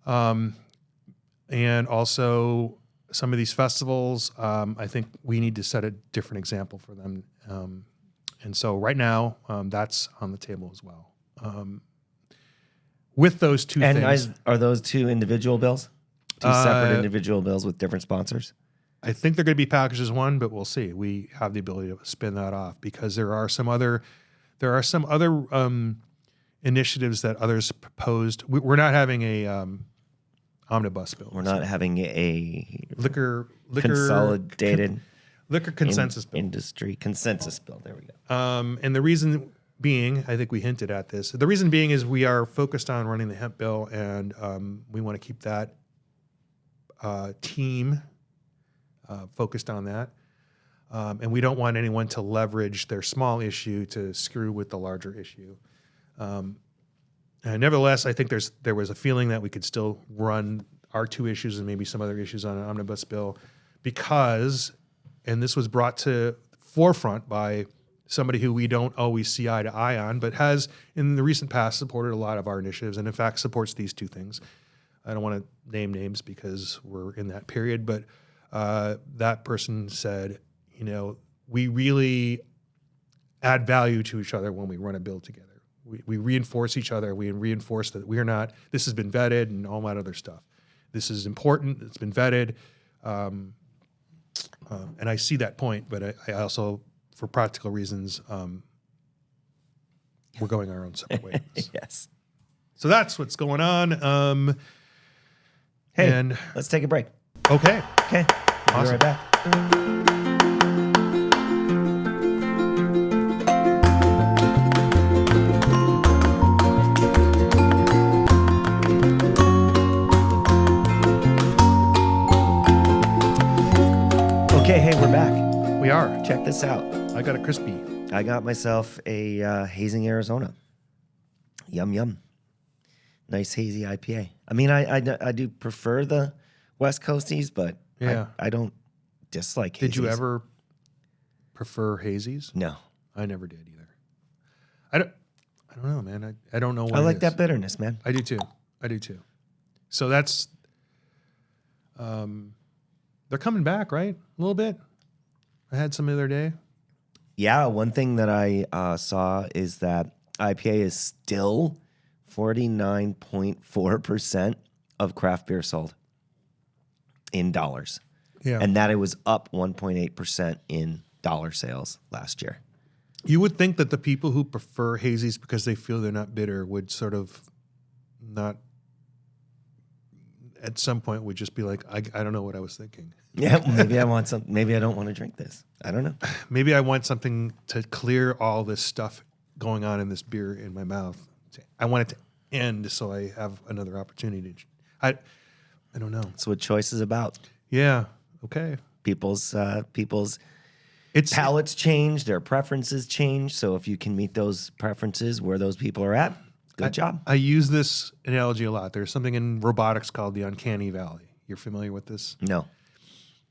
And also some of these festivals, I think we need to set a different example for them. And so right now, that's on the table as well. With those two things. Are those two individual bills? Two separate individual bills with different sponsors? I think they're going to be packaged as one, but we'll see. We have the ability to spin that off because there are some other initiatives that others proposed. We're not having a omnibus bill. We're not having a liquor consolidated liquor consensus bill. Industry consensus bill. There we go. And the reason being, I think we hinted at this. The reason being is we are focused on running the hemp bill, and we want to keep that team focused on that. And we don't want anyone to leverage their small issue to screw with the larger issue. And nevertheless, I think there was a feeling that we could still run our two issues and maybe some other issues on an omnibus bill because, and this was brought to forefront by somebody who we don't always see eye to eye on, but has in the recent past supported a lot of our initiatives and in fact supports these two things. I don't want to name names because we're in that period, but that person said, we really add value to each other when we run a bill together. We reinforce each other. We reinforce that we are not, this has been vetted and all that other stuff. This is important. It's been vetted. And I see that point, but I also, for practical reasons, we're going our own separate ways. Yes. So that's what's going on. Hey, let's take a break. Okay. Okay. We'll be right back. Okay, hey, we're back. We are. Check this out. I got a crispy. I got myself a Hazing Arizona. Yum, yum. Nice hazy IPA. I mean, I do prefer the West Coasties, but yeah. I don't dislike hazies. Did you ever prefer hazies? No. I never did either. I don't know, man. I don't know what I like that bitterness, man. I do too. So that's they're coming back, right? A little bit. I had some the other day. Yeah, one thing that I saw is that IPA is still 49.4% of craft beer sold in dollars. Yeah. And that it was up 1.8% in dollar sales last year. You would think that the people who prefer hazies because they feel they're not bitter would sort of not, at some point, would just be like, I don't know what I was thinking. Yeah, maybe I want some. Maybe I don't want to drink this. I don't know. Maybe I want something to clear all this stuff going on in this beer in my mouth. I want it to end so I have another opportunity. I don't know. That's what choice is about. Yeah. Okay. People's palates change, their preferences change. So if you can meet those preferences where those people are at, good job. I use this analogy a lot. There's something in robotics called the Uncanny Valley. You're familiar with this? No.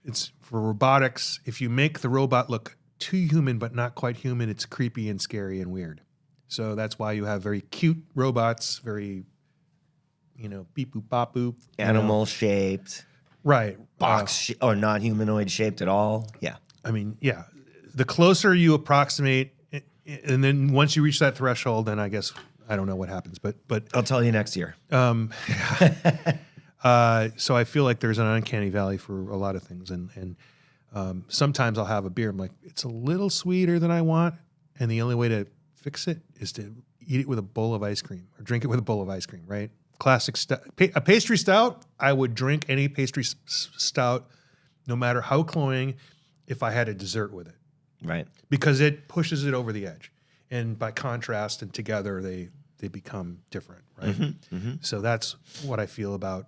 It's for robotics. If you make the robot look too human but not quite human, it's creepy and scary and weird. So that's why you have very cute robots, very, beep boop bop boop, Animal shaped, right? box or not humanoid shaped at all. Yeah. I mean, yeah. The closer you approximate, and then once you reach that threshold, then I guess I don't know what happens. But I'll tell you next year. So I feel like there's an uncanny valley for a lot of things, and sometimes I'll have a beer. I'm like, it's a little sweeter than I want, and the only way to fix it is to eat it with a bowl of ice cream or drink it with a bowl of ice cream. Right? Classic a pastry stout. I would drink any pastry stout, no matter how cloying, if I had a dessert with it. Right. Because it pushes it over the edge, and by contrast and together they become different. Right. Mm-hmm. So that's what I feel about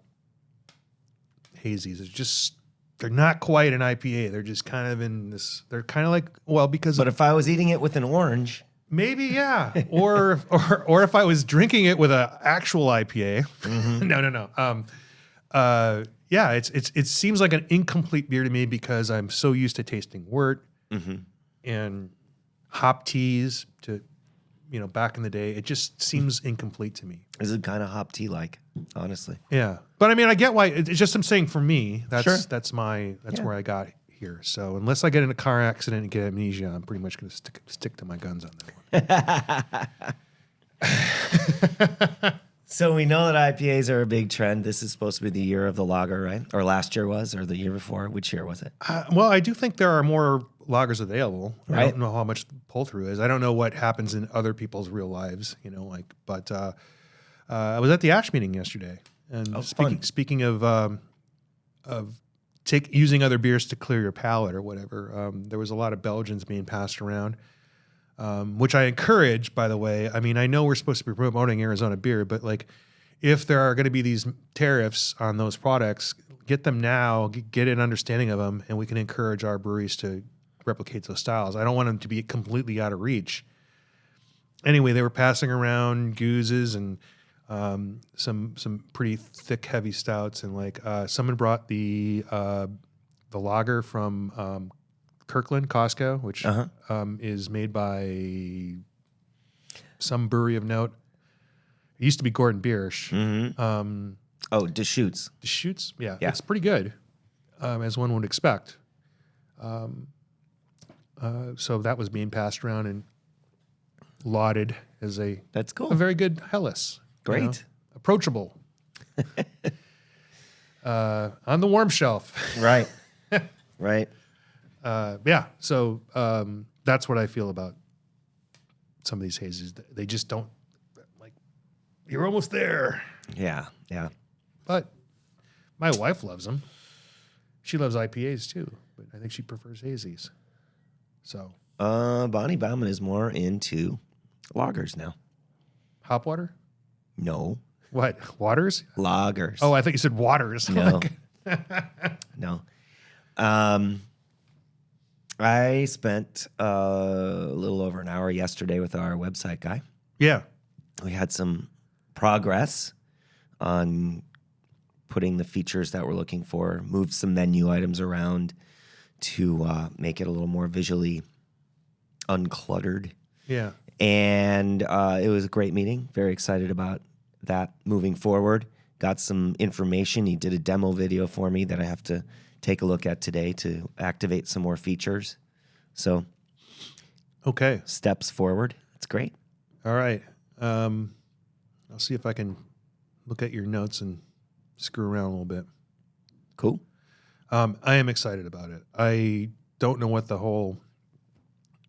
hazies. It's just, they're not quite an IPA. They're just kind of in this, they're kind of like, But if I was eating it with an orange. Maybe, yeah. or if I was drinking it with an actual IPA. Mm-hmm. No. Yeah, it seems like an incomplete beer to me because I'm so used to tasting wort and hop teas to back in the day. It just seems incomplete to me. This is kind of hop tea like, honestly. Yeah, but I mean, I get why. It's just I'm saying for me, that's Sure. that's where I got here. So unless I get in a car accident and get amnesia, I'm pretty much going to stick to my guns on that one. So we know that IPAs are a big trend. This is supposed to be the year of the lager, right? Or last year was, or the year before? Which year was it? Well, I do think there are more lagers available. I Right. don't know how much the pull-through is. I don't know what happens in other people's real lives, but I was at the ASH meeting yesterday. And speaking of using other beers to clear your palate or whatever, there was a lot of Belgians being passed around, which I encourage, by the way. I mean, I know we're supposed to be promoting Arizona beer, but like, if there are going to be these tariffs on those products, get them now, get an understanding of them, and we can encourage our breweries to replicate those styles. I don't want them to be completely out of reach. Anyway, they were passing around goozes and some pretty thick, heavy stouts, and like someone brought the lager from Kirkland, Costco, which is made by some brewery of note. It used to be Gordon Biersch. Deschutes. Deschutes? Yeah, it's pretty good, as one would expect. So that was being passed around and lauded as That's cool. a very good Helles. Great. Approachable. On the warm shelf. Right. Right. So that's what I feel about some of these hazes. They just don't, like, you're almost there. Yeah. Yeah. But my wife loves them. She loves IPAs too, but I think she prefers hazies. So Bonnie Bauman is more into lagers now. hop water? No. What? Waters? Lagers. Oh, I think you said waters. No. No. I spent a little over an hour yesterday with our website guy. Yeah. We had some progress on putting the features that we're looking for, moved some menu items around to make it a little more visually uncluttered. Yeah. And it was a great meeting. Very excited about that moving forward. Got some information. He did a demo video for me that I have to take a look at today to activate some more features. So, Okay. steps forward. It's great. All right. I'll see if I can look at your notes and screw around a little bit. Cool. I am excited about it. I don't know what the whole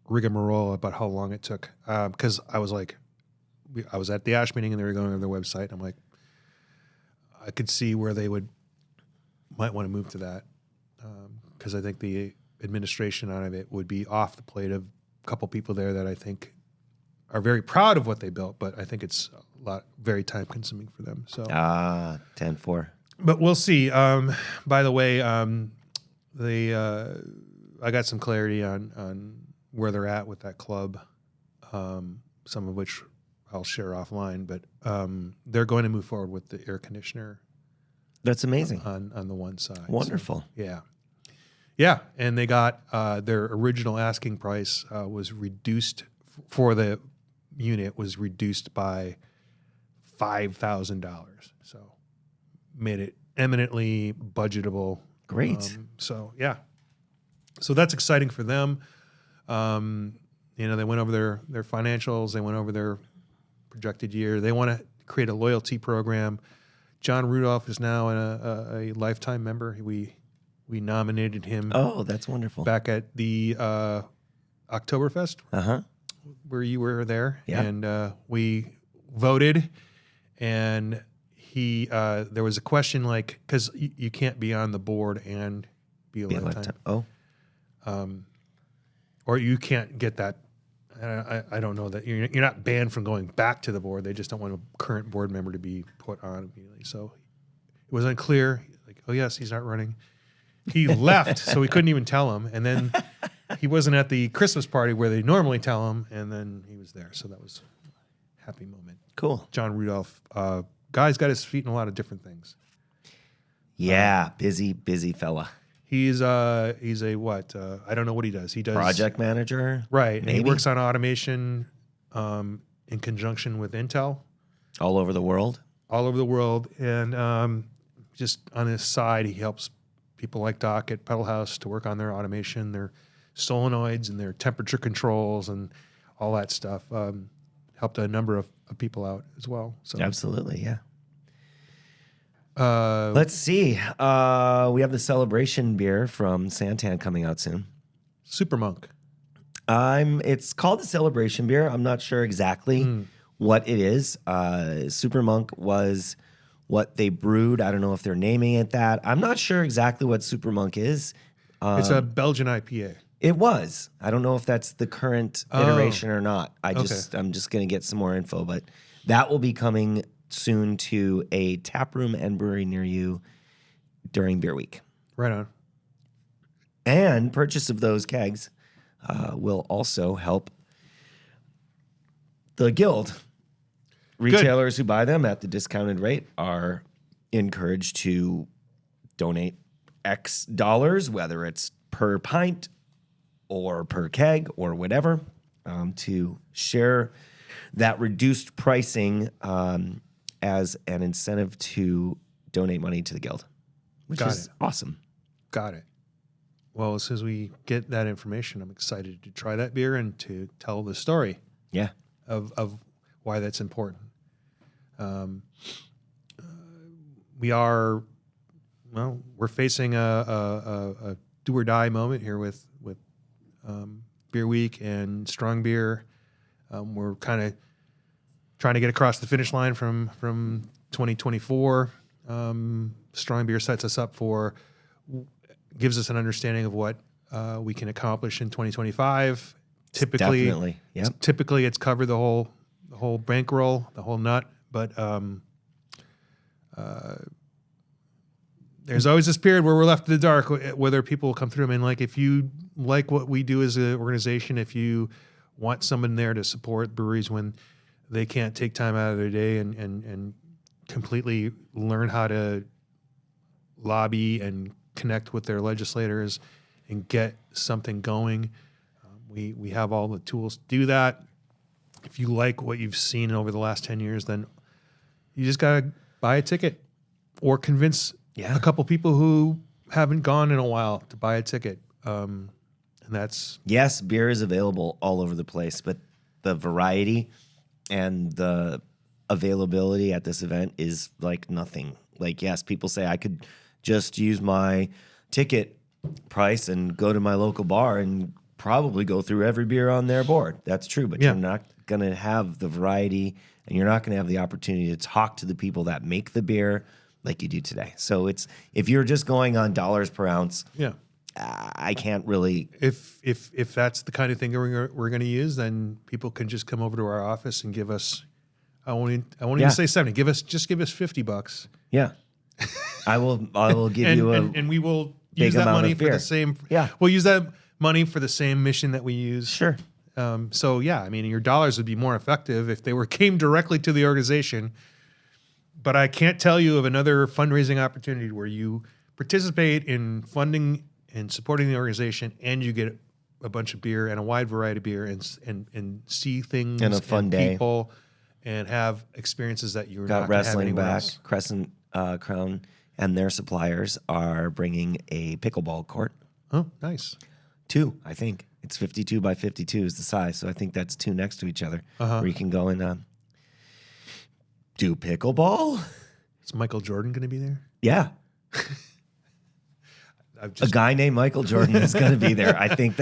rigmarole about how long it took, because I was at the ASH meeting and they were going to their website. I'm like, I could see where they might want to move to that, because I think the administration out of it would be off the plate of a couple people there that I think are very proud of what they built, but I think it's very time consuming for them. So 10-4. But we'll see. By the way, I got some clarity on where they're at with that club, some of which I'll share offline. But they're going to move forward with the air conditioner. That's amazing. On the one side. Wonderful. So, yeah. And they got their original asking price was reduced for the unit was reduced by $5,000. So made it eminently budgetable. Great. So that's exciting for them. They went over their financials. They went over their projected year. They want to create a loyalty program. John Rudolph is now a lifetime member. We nominated him. Oh, that's wonderful. Back at the Oktoberfest. Where you were there. Yeah. And we voted, and he there was a question like, because you can't be on the board and be a lifetime. Oh. Or you can't get that. I don't know that you're not banned from going back to the board. They just don't want a current board member to be put on immediately. So it was unclear. Like, oh yes, he's not running. He left, so we couldn't even tell him. And then he wasn't at the Christmas party where they normally tell him, and then he was there. So that was a happy moment. Cool. John Rudolph, guy's got his feet in a lot of different things. Yeah, busy fella. He's a what? I don't know what he does. He does Project manager. right. And he Maybe. works on automation. in conjunction with Intel All over the world. all over the world. And just on his side, he helps people like Doc at Pedal House to work on their automation, their solenoids and their temperature controls and all that stuff. Helped a number of people out as well. So Absolutely, yeah. Let's see. We have the Celebration beer from Santan coming out soon. Super Monk. It's called the Celebration beer. I'm not sure exactly what it is. Super Monk was what they brewed. I don't know if they're naming it that. I'm not sure exactly what Super Monk is. It's a Belgian IPA. It was. I don't know if that's the current iteration or not. I'm just going to get some more info, but that will be coming soon to a tap room and brewery near you during Beer Week. Right on. And purchase of those kegs will also help the guild. Retailers who buy them at the discounted rate are encouraged to donate X dollars, whether it's per pint or per keg or whatever, to share that reduced pricing as an incentive to donate money to the guild, which is awesome. Got it. Well, as soon as we get that information, I'm excited to try that beer and to tell the story of why that's important. We're facing a do or die moment here with Beer Week and Strong Beer. We're kind of trying to get across the finish line from 2024. Strong Beer sets us up gives us an understanding of what we can accomplish in 2025. Typically, Typically, it's covered the whole bankroll, the whole nut. But there's always this period where we're left in the dark, whether people will come through. I mean, like if you like what we do as an organization, if you want someone there to support breweries when they can't take time out of their day and completely learn how to lobby and connect with their legislators and get something going, we have all the tools to do that. If you like what you've seen over the last 10 years, then you just got to buy a ticket or convince a couple people who haven't gone in a while to buy a ticket. And that's... Yes, beer is available all over the place, but the variety and the availability at this event is like nothing. Like, yes, people say I could just use my ticket price and go to my local bar and probably go through every beer on their board. That's true, but you're not going to have the variety and you're not going to have the opportunity to talk to the people that make the beer like you do today. So if you're just going on dollars per ounce, I can't really. If that's the kind of thing we're going to use, then people can just come over to our office and give us. I won't even say 70. Give us $50. Yeah, I will give you and we will use that money for the same. Yeah, we'll use that money for the same mission that we use. Sure. So yeah, I mean, your dollars would be more effective if they came directly to the organization. But I can't tell you of another fundraising opportunity where you participate in funding and supporting the organization, and you get a bunch of beer and a wide variety of beer and see things and a fun day, people, and have experiences that you're got not wrestling back. Else. Crescent Crown and their suppliers are bringing a pickleball court. Oh, nice. 2, I think. It's 52 by 52 is the size, so I think that's 2 next to each other where you can go and do pickleball. Is Michael Jordan going to be there? Yeah. A guy named Michael Jordan is going to be there. I think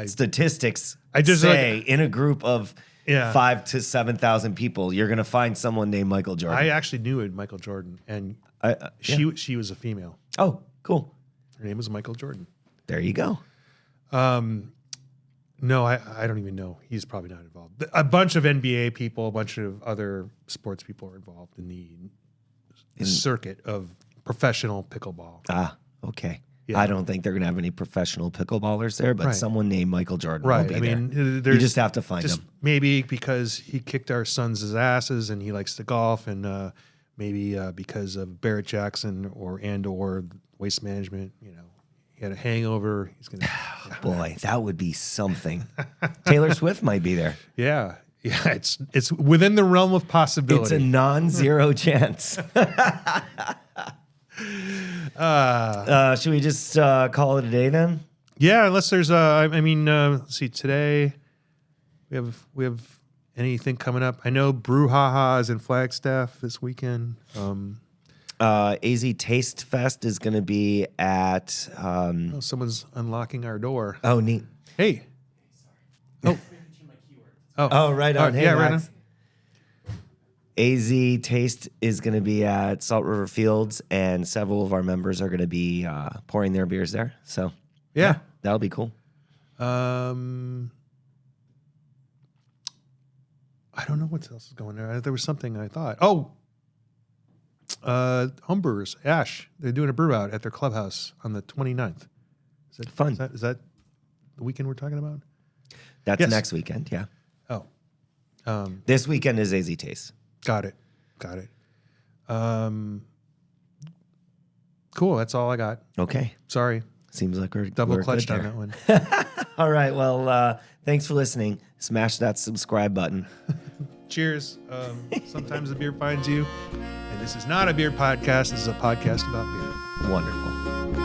statistics say in a group of 5,000 to 7,000 people, you're going to find someone named Michael Jordan. I actually knew Michael Jordan, and she was a female. Oh, cool. Her name was Michael Jordan. There you go. No, I don't even know. He's probably not involved. A bunch of NBA people, a bunch of other sports people are involved in the circuit of professional pickleball. Ah, okay. Yeah. I don't think they're going to have any professional pickleballers there, but someone named Michael Jordan will be I mean, there. You just have to find him. Maybe because he kicked our sons' asses and he likes to golf, and maybe because of Barrett Jackson or Waste Management, He had a hangover. He's gonna. Boy, that would be something. Taylor Swift might be there. Yeah. It's within the realm of possibility. It's a non-zero chance. Should we just call it a day then? Yeah, unless there's let's see, today we have anything coming up. I know Brouhaha is in Flagstaff this weekend. AZ Taste Fest is going to be at Someone's unlocking our door. oh, neat. Hey. Oh, right on. Hey, yeah, right Max. on. AZ Taste is going to be at Salt River Fields, and several of our members are going to be pouring their beers there. So, Yeah. that'll be cool. I don't know what else is going there. There was something I thought. Oh, Homebrewers, Ash. They're doing a brew out at their clubhouse on the 29th. Is that Fun. Is that the weekend we're talking about? That's Yes. next weekend, yeah. Oh, This weekend is AZ Taste. got it. Cool. That's all I got. Okay. Sorry. Seems like we're Double we're clutched good on there. that one. All right. Well, thanks for listening. Smash that subscribe button. Cheers. Sometimes the beer finds you. And this is not a beer podcast. This is a podcast about beer. Wonderful.